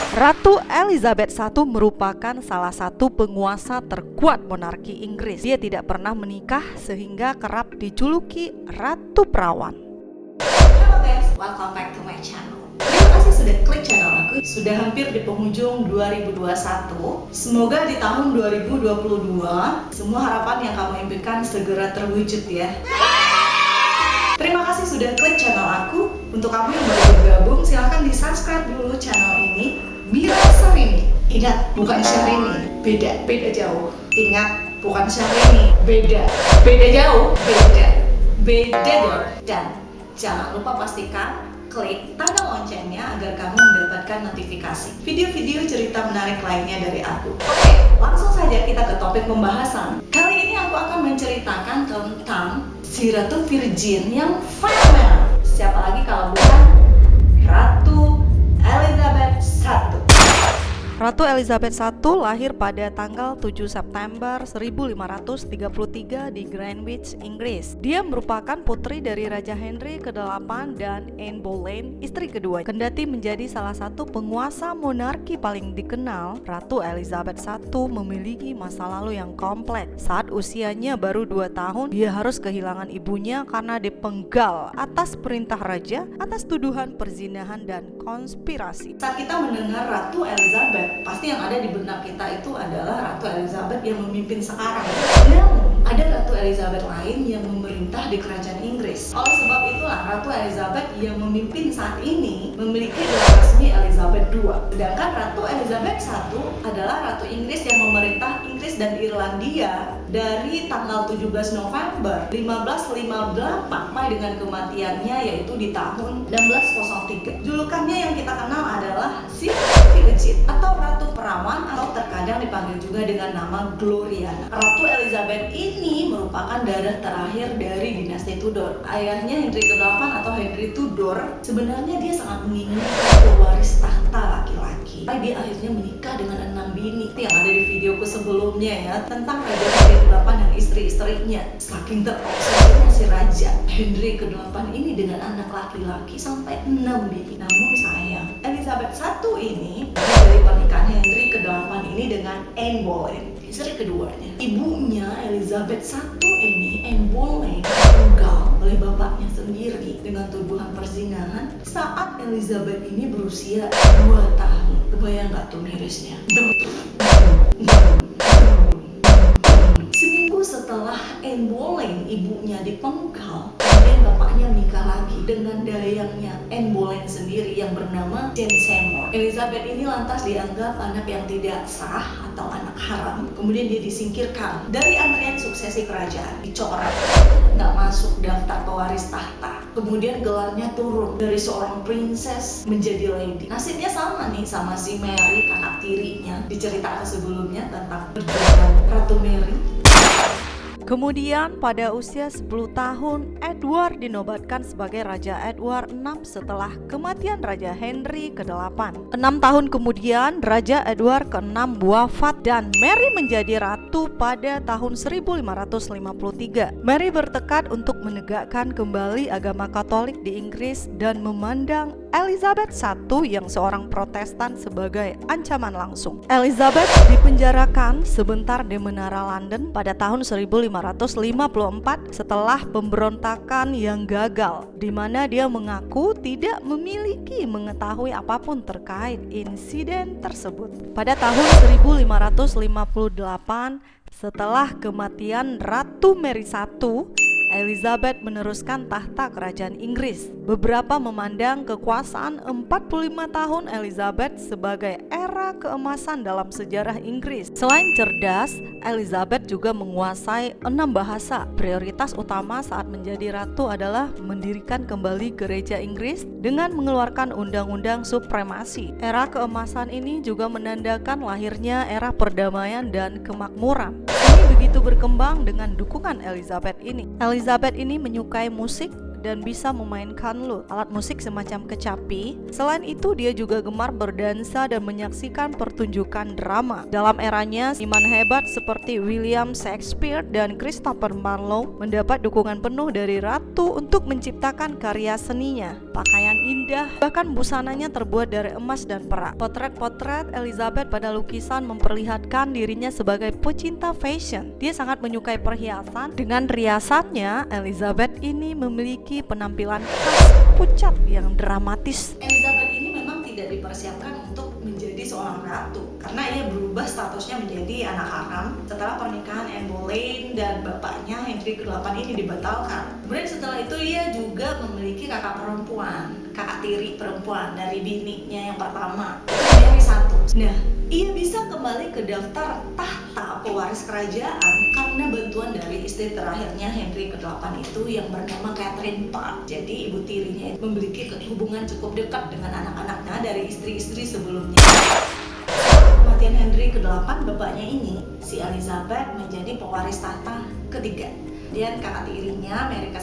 Ratu Elizabeth I merupakan salah satu penguasa terkuat monarki Inggris. Dia tidak pernah menikah sehingga kerap dijuluki Ratu Perawan. Halo guys, welcome back to my channel. Terima kasih sudah klik channel aku. Sudah hampir di penghujung 2021. Semoga di tahun 2022 semua harapan yang kamu impikan segera terwujud ya. Terima kasih sudah klik channel aku. Untuk kamu yang baru bergabung, silahkan di subscribe dulu channel ini. Mira Syahrini. Ingat, bukan Syahrini, beda jauh. Ingat, bukan Syahrini, beda jauh, beda jauh. Dan jangan lupa pastikan klik tanda loncengnya agar kamu mendapatkan notifikasi video-video cerita menarik lainnya dari aku. Oke, langsung saja kita ke topik pembahasan. Kali ini aku akan menceritakan tentang si Ratu Virgin yang fenomenal. Siapa lagi kalau bukan Ratu Elizabeth I. Ratu Elizabeth I lahir pada tanggal 7 September 1533 di Greenwich, Inggris. Dia merupakan putri dari Raja Henry ke-8 dan Anne Boleyn, istri kedua. Kendati menjadi salah satu penguasa monarki paling dikenal, Ratu Elizabeth I memiliki masa lalu yang kompleks. Saat usianya baru 2 tahun, dia harus kehilangan ibunya karena dipenggal atas perintah raja atas tuduhan perzinahan dan konspirasi. Saat kita mendengar Ratu Elizabeth, pasti yang ada di benak kita itu adalah Ratu Elizabeth yang memimpin sekarang. Namun, ada Ratu Elizabeth lain yang memerintah di kerajaan Inggris. Oleh sebab itulah Ratu Elizabeth yang memimpin saat ini memiliki gelar resmi Elizabeth II. Sedangkan Ratu Elizabeth I adalah Ratu Inggris yang memerintah Inggris dan Irlandia dari tanggal 17 November 1558 sampai dengan kematiannya yaitu di tahun 1603. Julukannya yang kita kenal adalah si Virgin atau Ratu Perawan atau terkadang dipanggil juga dengan nama Gloriana. Ratu Elizabeth ini merupakan darah terakhir dari dinasti Tudor. Ayahnya Henry ke-8 atau Henry Tudor sebenarnya dia sangat menginginkan pewaris tahta laki-laki. Tapi dia akhirnya menikah dengan 6 bini. Itu yang ada di videoku sebelumnya ya, tentang Raja Henry ke-8 dan istri-istrinya. Saking terobsesinya si Raja Henry ke-8 ini dengan anak laki-laki sampai 6 bini. Namun sayang, Elizabeth I ini dari pernikahan Henry ke-8 ini dengan Anne Boleyn, istri keduanya. Ibunya Elizabeth I ini, Anne Boleyn, ditunggal oleh bapaknya sendiri dengan tuduhan perzinahan saat Elizabeth ini berusia 2 tahun. Kebayang gak tuh mirisnya? Seminggu setelah Anne Boleyn ibunya dipenggal, kemudian bapaknya menikah lagi dengan dayangnya Anne Boleyn sendiri yang bernama Jane Seymour. Elizabeth ini lantas dianggap anak yang tidak sah atau anak haram. Kemudian dia disingkirkan dari antrean suksesi kerajaan, dicoret, nggak masuk daftar pewaris tahta. Kemudian gelarnya turun dari seorang princess menjadi lady. Nasibnya sama nih sama si Mary, kakak tirinya, diceritakan sebelumnya tentang perjalanan Ratu Mary. Kemudian pada usia 10 tahun, Edward dinobatkan sebagai Raja Edward VI setelah kematian Raja Henry ke-8. 6 tahun kemudian, Raja Edward ke-6 wafat dan Mary menjadi ratu pada tahun 1553. Mary bertekad untuk menegakkan kembali agama Katolik di Inggris dan memandang Elizabeth I yang seorang Protestan sebagai ancaman langsung. Elizabeth dipenjarakan sebentar di Menara London pada tahun 1554 setelah pemberontakan yang gagal, di mana dia mengaku tidak memiliki mengetahui apapun terkait insiden tersebut. Pada tahun 1558, setelah kematian Ratu Mary I, Elizabeth meneruskan tahta kerajaan Inggris. Beberapa memandang kekuasaan 45 tahun Elizabeth sebagai era keemasan dalam sejarah Inggris. Selain cerdas, Elizabeth juga menguasai 6 bahasa. Prioritas utama saat menjadi ratu adalah mendirikan kembali gereja Inggris dengan mengeluarkan undang-undang supremasi. Era keemasan ini juga menandakan lahirnya era perdamaian dan kemakmuran. Ini begitu berkembang dengan dukungan Elizabeth ini. Elizabeth ini menyukai musik dan bisa memainkan lute, alat musik semacam kecapi. Selain itu, dia juga gemar berdansa dan menyaksikan pertunjukan drama. Dalam eranya, seniman hebat seperti William Shakespeare dan Christopher Marlowe mendapat dukungan penuh dari ratu untuk menciptakan karya seninya. Pakaian indah, bahkan busananya terbuat dari emas dan perak. Potret-potret Elizabeth pada lukisan memperlihatkan dirinya sebagai pecinta fashion. Dia sangat menyukai perhiasan. Dengan riasannya, Elizabeth ini memiliki penampilan khas pucat yang dramatis. Elizabeth ini memang tidak dipersiapkan untuk menjadi seorang ratu karena ia berubah statusnya menjadi anak haram setelah pernikahan Anne Boleyn dan bapaknya Henry VIII ini dibatalkan. Kemudian setelah itu ia juga memiliki kakak tiri perempuan dari bininya yang pertama, Mary I. Nah, ia bisa kembali ke daftar tahta pewaris kerajaan karena bantuan dari istri terakhirnya Henry VIII itu yang bernama Catherine Parr. Jadi ibu tirinya memiliki hubungan cukup dekat dengan anak-anaknya dari istri-istri sebelumnya. Setelah kematian Henry VIII, bapaknya ini, si Elizabeth menjadi pewaris tahta ketiga. Dan kakak tirinya Mary I,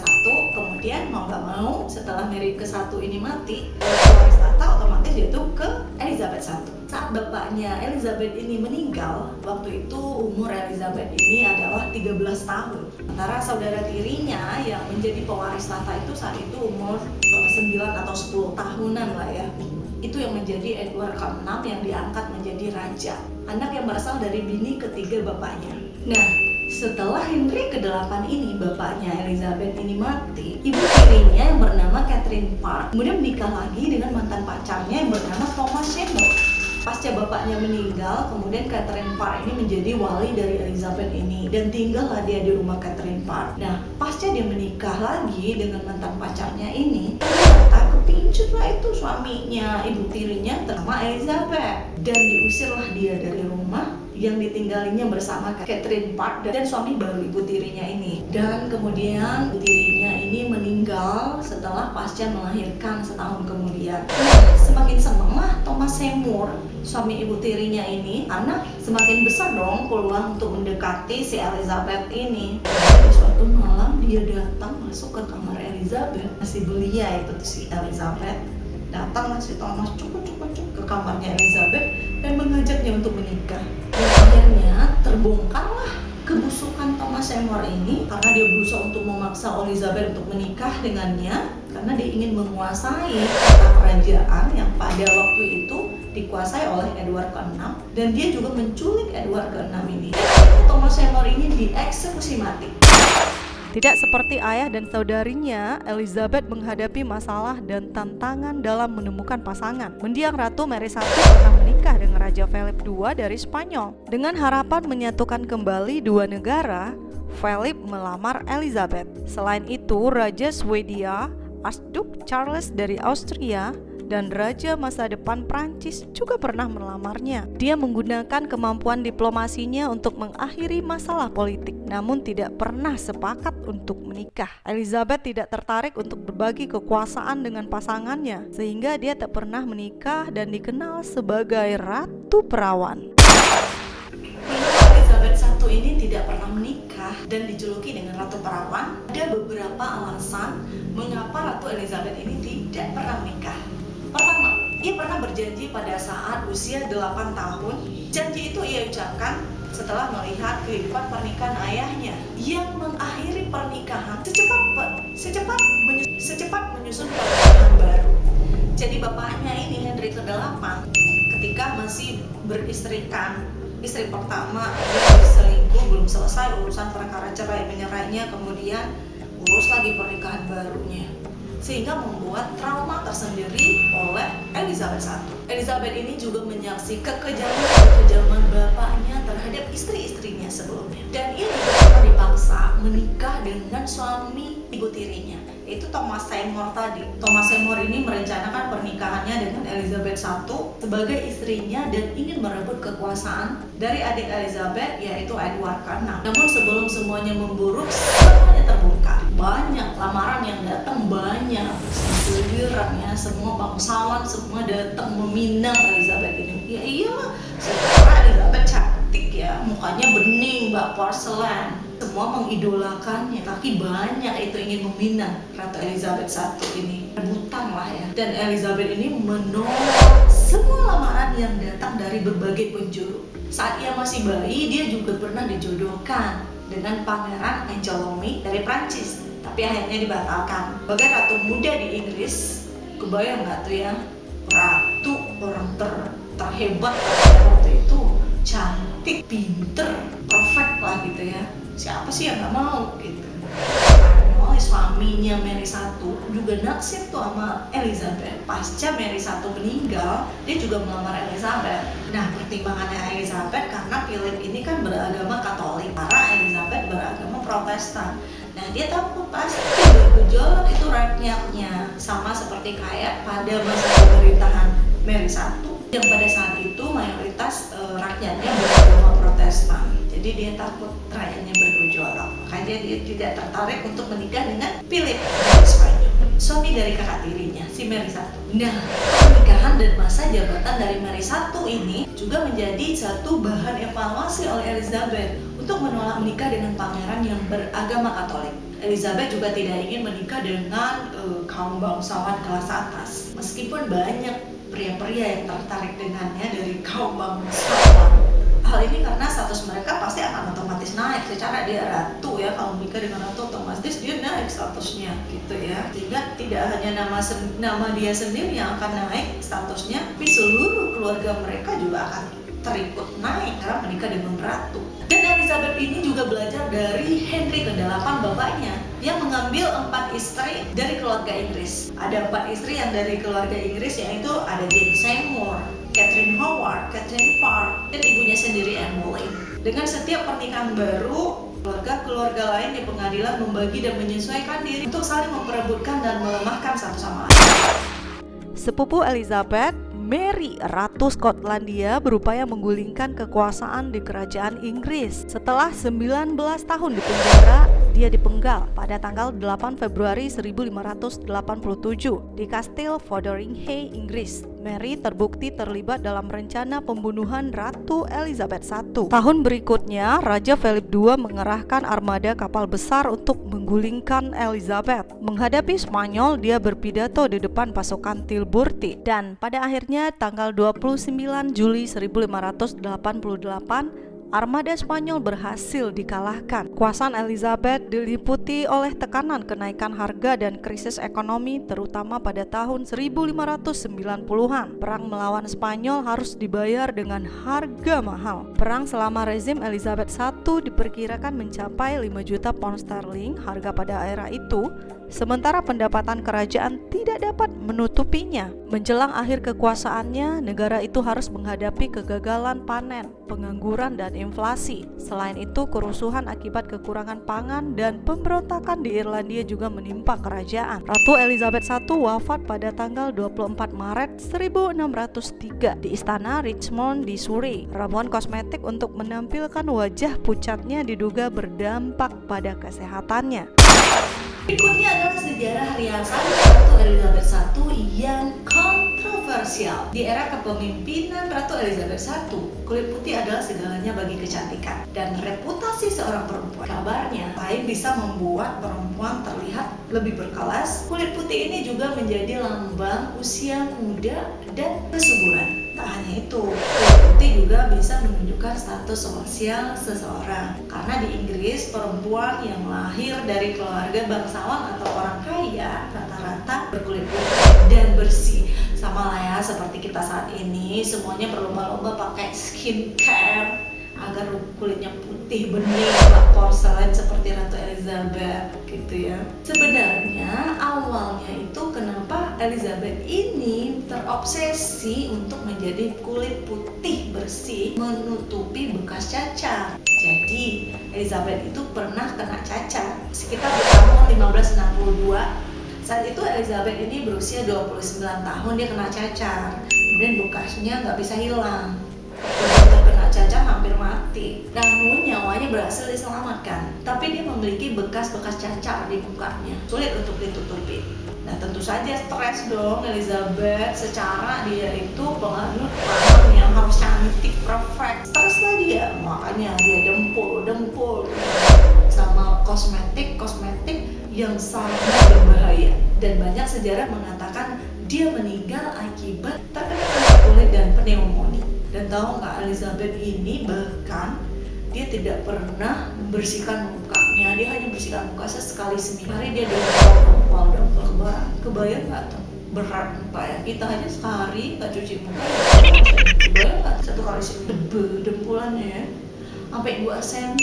kemudian mau gak mau setelah Mary I ini mati, pewaris tahta otomatis jatuh ke Elizabeth I. Saat bapaknya Elizabeth ini meninggal, waktu itu umur Elizabeth ini adalah 13 tahun. Sementara saudara tirinya yang menjadi pewaris tahta itu saat itu umur 9 atau 10 tahunan lah ya. Itu yang menjadi Edward ke-6 yang diangkat menjadi raja. Anak yang berasal dari bini ketiga bapaknya. Nah, setelah Henry ke-8 ini, bapaknya Elizabeth ini mati, ibu tirinya yang bernama Catherine Parr kemudian menikah lagi dengan mantan pacarnya yang bernama Thomas Seymour. Pasca bapaknya meninggal, kemudian Catherine Parr ini menjadi wali dari Elizabeth ini dan tinggallah dia di rumah Catherine Parr. Nah, pasca dia menikah lagi dengan mantan pacarnya ini, ternyata kepincut lah itu suaminya, ibu tirinya bernama Elizabeth, dan diusirlah dia dari rumah yang ditinggalinya bersama Catherine Parr dan suami baru ibu tirinya ini. Dan kemudian ibu tirinya ini meninggal setelah pasca melahirkan setahun kemudian. Semakin senanglah Thomas Seymour, suami ibu tirinya ini, karena semakin besar dong peluang untuk mendekati si Elizabeth ini. Di suatu malam dia datang masuk ke kamar Elizabeth, masih belia itu si Elizabeth. Datanglah si Thomas cukup ke kamarnya Elizabeth dan mengajaknya untuk menikah. Dan akhirnya terbongkarlah kebusukan Thomas Seymour ini karena dia berusaha untuk memaksa Elizabeth untuk menikah dengannya karena dia ingin menguasai kota kerajaan yang pada waktu itu dikuasai oleh Edward ke-6 dan dia juga menculik Edward ke-6 ini. Dan Thomas Seymour ini dieksekusi mati. Tidak seperti ayah dan saudarinya, Elizabeth menghadapi masalah dan tantangan dalam menemukan pasangan. Mendiang Ratu Mary I pernah menikah dengan Raja Philip II dari Spanyol. Dengan harapan menyatukan kembali dua negara, Philip melamar Elizabeth. Selain itu, Raja Swedia, Archduke Charles dari Austria, dan Raja masa depan Prancis juga pernah melamarnya. Dia menggunakan kemampuan diplomasinya untuk mengakhiri masalah politik, namun tidak pernah sepakat untuk menikah. Elizabeth tidak tertarik untuk berbagi kekuasaan dengan pasangannya, sehingga dia tak pernah menikah dan dikenal sebagai Ratu Perawan. Elizabeth I ini tidak pernah menikah dan dijuluki dengan Ratu Perawan. Ada beberapa alasan mengapa Ratu Elizabeth ini tidak pernah menikah. Pertama, ia pernah berjanji pada saat usia 8 tahun. Janji itu ia ucapkan setelah melihat kehidupan pernikahan ayahnya yang mengakhiri pernikahan secepat menyusun pernikahan baru. Jadi bapaknya ini Henry VIII ketika masih beristrikan istri pertama, dia berselingkuh, belum selesai urusan perkara cerai menyerainya, kemudian urus lagi pernikahan barunya, sehingga membuat trauma tersendiri oleh Elizabeth I. Elizabeth ini juga menyaksikan kekejaman bapaknya terhadap istri-istrinya sebelumnya, dan ia juga pernah dipaksa menikah dengan suami ibu tirinya, yaitu Thomas Seymour tadi. Thomas Seymour ini merencanakan pernikahannya dengan Elizabeth I sebagai istrinya dan ingin merebut kekuasaan dari adik Elizabeth, yaitu Edward ke-6. Namun sebelum semuanya memburuk, semuanya terbongkar. Banyak lamaran yang datang, banyak giliran ya, semua bangsawan semua datang meminang Elizabeth ini. Ya iyalah, secara Elizabeth cantik ya, mukanya bening, bak porselen. Semua mengidolakannya, tapi banyak itu ingin meminang Ratu Elizabeth I ini. Rebutan lah ya. Dan Elizabeth ini menolak semua lamaran yang datang dari berbagai penjuru. Saat ia masih bayi, dia juga pernah dijodohkan dengan Pangeran Angeloni dari Prancis, tapi akhirnya dibatalkan. Sebagai ratu muda di Inggris, kebayang nggak tuh ya, ratu orang terhebat waktu itu, cantik, pinter, perfect lah gitu ya. Siapa sih yang nggak mau gitu. Suaminya Mary I juga naksir tuh sama Elizabeth. Pasca Mary I meninggal, dia juga melamar Elizabeth. Nah, pertimbangannya Elizabeth karena Philip ini kan beragama Katolik, karena Elizabeth beragama Protestan. Nah, dia takut pasti bergejolak itu rakyatnya, sama seperti kayak pada masa pemerintahan Mary I yang pada saat itu mayoritas rakyatnya beragama Protestan. Jadi dia takut rakyatnya bergejolak, makanya dia tidak tertarik untuk menikah dengan Philip dari Spanyol, suami dari kakak tirinya, si Mary I. Nah, pernikahan dan masa jabatan dari Mary I ini juga menjadi satu bahan evaluasi oleh Elizabeth untuk menolak menikah dengan pangeran yang beragama Katolik. Elizabeth juga tidak ingin menikah dengan kaum bangsawan kelas atas, meskipun banyak pria-pria yang tertarik dengannya dari kaum bangsawan. Hal ini karena status mereka pasti akan otomatis naik. Secara dia ratu ya, kalau menikah dengan ratu otomatis dia naik statusnya gitu ya. Sehingga tidak hanya nama dia sendiri yang akan naik statusnya, tapi seluruh keluarga mereka juga akan terikut naik karena menikah dengan ratu. Dan Elizabeth ini juga belajar dari Henry ke-8 bapaknya yang mengambil 4 istri dari keluarga Inggris. Ada 4 istri yang dari keluarga Inggris, yaitu ada Jane Seymour, Catherine Howard, Catherine Parr, dan ibunya sendiri Anne Boleyn. Dengan setiap pernikahan baru, keluarga-keluarga lain di pengadilan membagi dan menyesuaikan diri untuk saling memperebutkan dan melemahkan satu sama lain. Sepupu Elizabeth, Mary, Ratu Skotlandia, berupaya menggulingkan kekuasaan di kerajaan Inggris. Setelah 19 tahun di penjara, dia dipenggal pada tanggal 8 Februari 1587 di Kastil Fotheringhay, Inggris. Mary terbukti terlibat dalam rencana pembunuhan Ratu Elizabeth I. Tahun berikutnya, Raja Philip II mengerahkan armada kapal besar untuk menggulingkan Elizabeth. Menghadapi Spanyol, dia berpidato di depan pasukan Tilburti, dan pada akhirnya tanggal 29 Juli 1588 armada Spanyol berhasil dikalahkan. Kekuasaan Elizabeth diliputi oleh tekanan kenaikan harga dan krisis ekonomi, terutama pada tahun 1590-an. Perang melawan Spanyol harus dibayar dengan harga mahal. Perang selama rezim Elizabeth I diperkirakan mencapai 5 juta pound sterling harga pada era itu, sementara pendapatan kerajaan tidak dapat menutupinya. Menjelang akhir kekuasaannya, negara itu harus menghadapi kegagalan panen, pengangguran, dan inflasi. Selain itu, kerusuhan akibat kekurangan pangan dan pemberontakan di Irlandia juga menimpa kerajaan. Ratu Elizabeth I wafat pada tanggal 24 Maret 1603 di Istana Richmond di Surrey. Ramuan kosmetik untuk menampilkan wajah pucatnya diduga berdampak pada kesehatannya. Berikutnya adalah sejarah riasan Ratu Elizabeth I yang kontroversial. Di era kepemimpinan Ratu Elizabeth I, kulit putih adalah segalanya bagi kecantikan dan reputasi seorang perempuan. Kabarnya, selain bisa membuat perempuan terlihat lebih berkelas, kulit putih ini juga menjadi lambang usia muda dan kesuburan. Tak hanya itu, kulit putih juga bisa menunjukkan status sosial seseorang. Karena di Inggris, perempuan yang lahir dari keluarga bangsawan atau orang kaya rata-rata berkulit putih dan bersih. Sama lah ya, seperti kita saat ini, semuanya berlomba-lomba pakai skincare agar kulitnya putih bening, bak porselen seperti Ratu Elizabeth gitu ya. Sebenarnya awalnya itu kenapa Elizabeth ini terobsesi untuk menjadi kulit putih bersih menutupi bekas cacar. Jadi Elizabeth itu pernah kena cacar sekitar di tahun 1562. Saat itu Elizabeth ini berusia 29 tahun, dia kena cacar, kemudian bekasnya nggak bisa hilang. Kemudian terkena cacar hampir mati, namun nyawanya berhasil diselamatkan. Tapi dia memiliki bekas-bekas cacar di mukanya, sulit untuk ditutupi. Nah, tentu saja stres dong Elizabeth. Secara dia itu penganut paham yang harus cantik, perfect. Stres lah dia, makanya dia dempul. kosmetik yang sangat berbahaya, dan banyak sejarah mengatakan dia meninggal akibat terkena kanker kulit dan pneumonia. Dan tahu nggak, Elizabeth ini bahkan dia tidak pernah membersihkan mukanya, dia hanya bersihkan muka sekali seminggu. Hari dia dempul kebayang nggak tuh berat muka ya, kita aja sehari nggak cuci muka, kebayang nggak satu kali seminggu dempulannya ya sampai 2 cm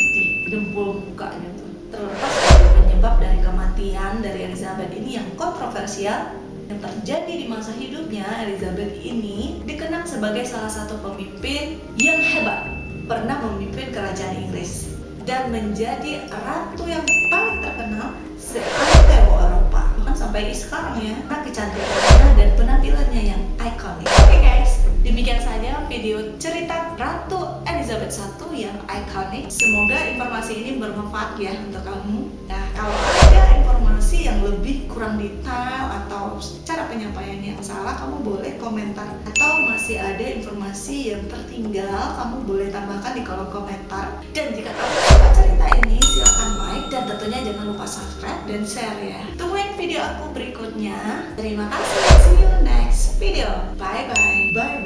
dempul mukanya tuh. Terlepas dari penyebab dari kematian dari Elizabeth ini yang kontroversial yang terjadi di masa hidupnya, Elizabeth ini dikenang sebagai salah satu pemimpin yang hebat, pernah memimpin kerajaan Inggris dan menjadi ratu yang paling terkenal se-Eropa, bahkan sampai sekarang ya, karena kecantikannya dan penampilannya yang ikonik. Oke guys, demikian saja video cerita Ratu Elizabeth I yang ikonik. Semoga informasi ini bermanfaat ya untuk kamu. Nah, kalau ada informasi yang lebih kurang detail atau cara penyampaian yang salah, kamu boleh komentar. Atau masih ada informasi yang tertinggal, kamu boleh tambahkan di kolom komentar. Dan jika kamu suka cerita ini, silahkan like dan tentunya jangan lupa subscribe dan share ya. Tungguin video aku berikutnya. Terima kasih. See you next video. Bye bye.